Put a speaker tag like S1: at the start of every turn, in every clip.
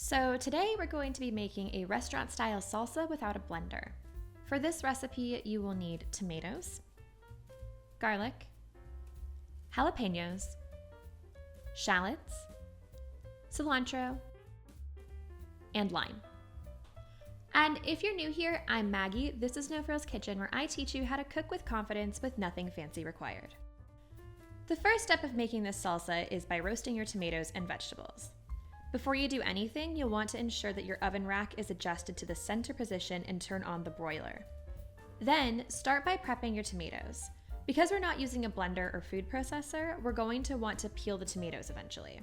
S1: So today we're going to be making a restaurant-style salsa without a blender. For this recipe, you will need tomatoes, garlic, jalapenos, shallots, cilantro, and lime. And if you're new here, I'm Maggie. This is No Frills Kitchen, where I teach you how to cook with confidence with nothing fancy required. The first step of making this salsa is by roasting your tomatoes and vegetables. Before you do anything, you'll want to ensure that your oven rack is adjusted to the center position and turn on the broiler. Then, start by prepping your tomatoes. Because we're not using a blender or food processor, we're going to want to peel the tomatoes eventually.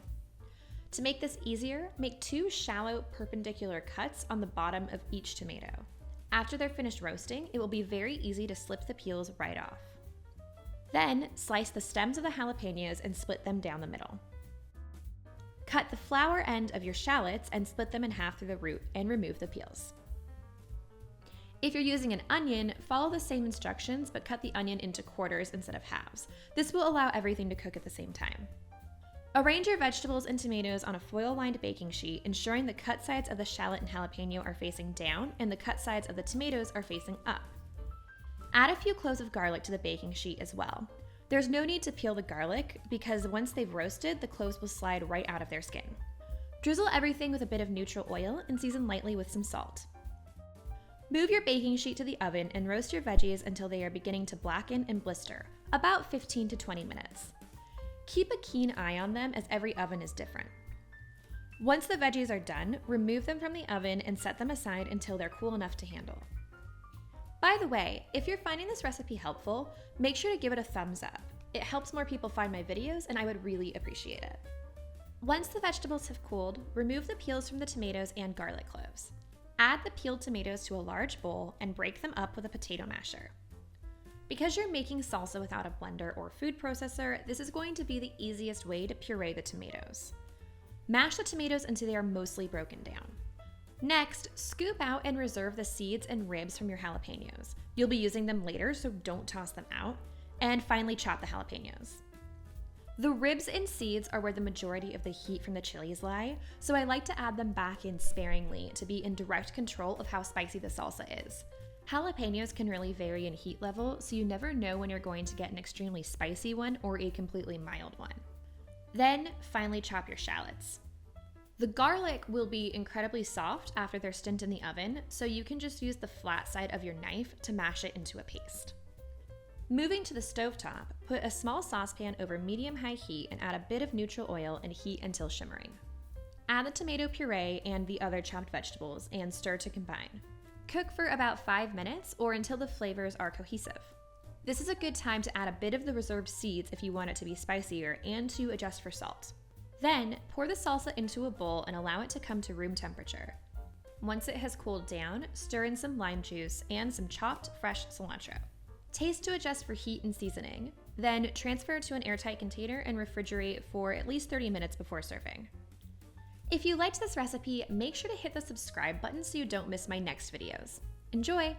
S1: To make this easier, make 2 shallow perpendicular cuts on the bottom of each tomato. After they're finished roasting, it will be very easy to slip the peels right off. Then, slice the stems of the jalapenos and split them down the middle. Cut the flower end of your shallots and split them in half through the root and remove the peels. If you're using an onion, follow the same instructions but cut the onion into quarters instead of halves. This will allow everything to cook at the same time. Arrange your vegetables and tomatoes on a foil-lined baking sheet, ensuring the cut sides of the shallot and jalapeno are facing down and the cut sides of the tomatoes are facing up. Add a few cloves of garlic to the baking sheet as well. There's no need to peel the garlic because once they've roasted, the cloves will slide right out of their skin. Drizzle everything with a bit of neutral oil and season lightly with some salt. Move your baking sheet to the oven and roast your veggies until they are beginning to blacken and blister, about 15 to 20 minutes. Keep a keen eye on them as every oven is different. Once the veggies are done, remove them from the oven and set them aside until they're cool enough to handle. By the way, if you're finding this recipe helpful, make sure to give it a thumbs up. It helps more people find my videos and I would really appreciate it. Once the vegetables have cooled, remove the peels from the tomatoes and garlic cloves. Add the peeled tomatoes to a large bowl and break them up with a potato masher. Because you're making salsa without a blender or food processor, this is going to be the easiest way to puree the tomatoes. Mash the tomatoes until they are mostly broken down. Next, scoop out and reserve the seeds and ribs from your jalapenos. You'll be using them later, so don't toss them out. And finally, chop the jalapenos. The ribs and seeds are where the majority of the heat from the chilies lie, so I like to add them back in sparingly to be in direct control of how spicy the salsa is. Jalapenos can really vary in heat level, so you never know when you're going to get an extremely spicy one or a completely mild one. Then, finally chop your shallots. The garlic will be incredibly soft after their stint in the oven, so you can just use the flat side of your knife to mash it into a paste. Moving to the stovetop, put a small saucepan over medium-high heat and add a bit of neutral oil and heat until shimmering. Add the tomato puree and the other chopped vegetables and stir to combine. Cook for about 5 minutes or until the flavors are cohesive. This is a good time to add a bit of the reserved seeds if you want it to be spicier and to adjust for salt. Then, pour the salsa into a bowl and allow it to come to room temperature. Once it has cooled down, stir in some lime juice and some chopped fresh cilantro. Taste to adjust for heat and seasoning. Then, transfer to an airtight container and refrigerate for at least 30 minutes before serving. If you liked this recipe, make sure to hit the subscribe button so you don't miss my next videos. Enjoy!